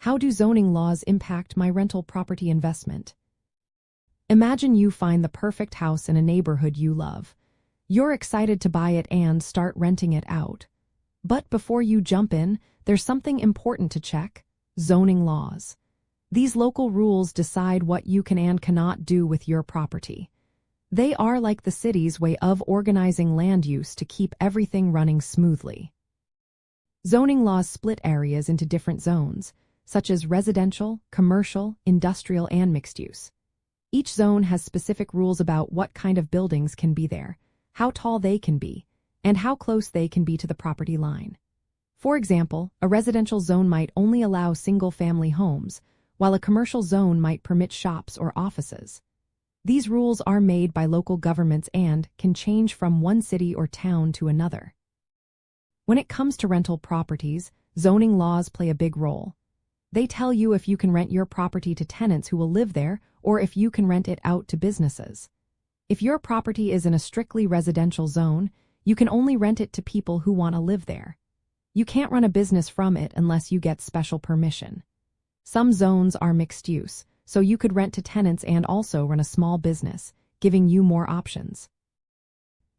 How do zoning laws impact my rental property investment? Imagine you find the perfect house in a neighborhood you love. You're excited to buy it and start renting it out. But before you jump in, there's something important to check: zoning laws. These local rules decide what you can and cannot do with your property. They are like the city's way of organizing land use to keep everything running smoothly. Zoning laws split areas into different zones, such as residential, commercial, industrial, and mixed use. Each zone has specific rules about what kind of buildings can be there, how tall they can be, and how close they can be to the property line. For example, a residential zone might only allow single-family homes, while a commercial zone might permit shops or offices. These rules are made by local governments and can change from one city or town to another. When it comes to rental properties, zoning laws play a big role. They tell you if you can rent your property to tenants who will live there or if you can rent it out to businesses. If your property is in a strictly residential zone, you can only rent it to people who want to live there. You can't run a business from it unless you get special permission. Some zones are mixed use, so you could rent to tenants and also run a small business, giving you more options.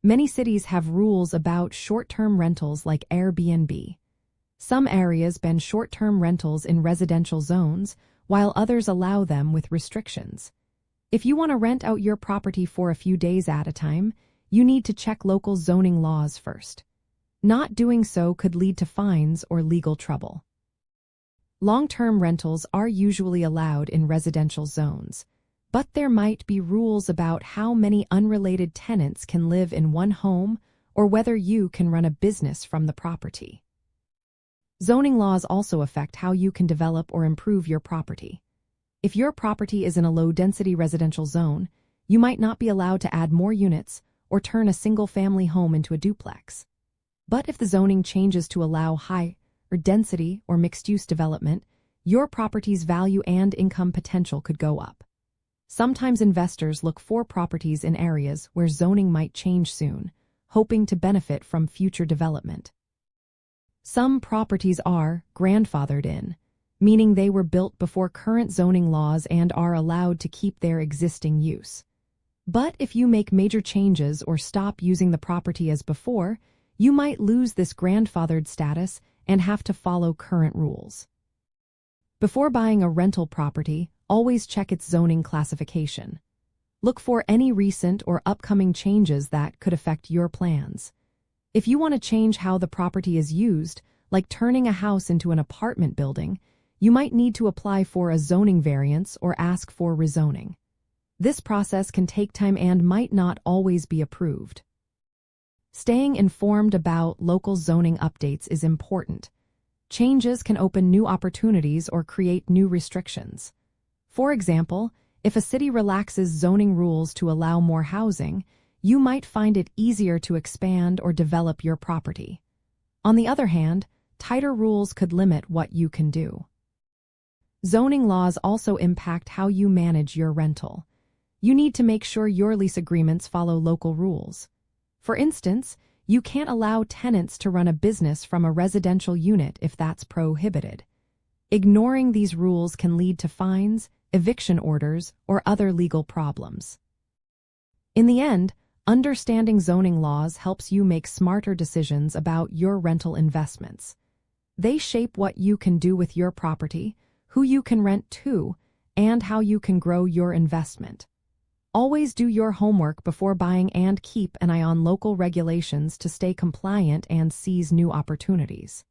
Many cities have rules about short-term rentals like Airbnb. Some areas ban short-term rentals in residential zones, while others allow them with restrictions. If you want to rent out your property for a few days at a time, you need to check local zoning laws first. Not doing so could lead to fines or legal trouble. Long-term rentals are usually allowed in residential zones, but there might be rules about how many unrelated tenants can live in one home or whether you can run a business from the property. Zoning laws also affect how you can develop or improve your property. If your property is in a low-density residential zone, you might not be allowed to add more units or turn a single-family home into a duplex. But if the zoning changes to allow high or density or mixed-use development, your property's value and income potential could go up. Sometimes investors look for properties in areas where zoning might change soon, hoping to benefit from future development. Some properties are grandfathered in, meaning they were built before current zoning laws and are allowed to keep their existing use. But if you make major changes or stop using the property as before, you might lose this grandfathered status and have to follow current rules. Before buying a rental property, always check its zoning classification. Look for any recent or upcoming changes that could affect your plans. If you want to change how the property is used, like turning a house into an apartment building, you might need to apply for a zoning variance or ask for rezoning. This process can take time and might not always be approved. Staying informed about local zoning updates is important. Changes can open new opportunities or create new restrictions. For example, if a city relaxes zoning rules to allow more housing, you might find it easier to expand or develop your property. On the other hand, tighter rules could limit what you can do. Zoning laws also impact how you manage your rental. You need to make sure your lease agreements follow local rules. For instance, you can't allow tenants to run a business from a residential unit if that's prohibited. Ignoring these rules can lead to fines, eviction orders, or other legal problems. In the end, understanding zoning laws helps you make smarter decisions about your rental investments. They shape what you can do with your property, who you can rent to, and how you can grow your investment. Always do your homework before buying and keep an eye on local regulations to stay compliant and seize new opportunities.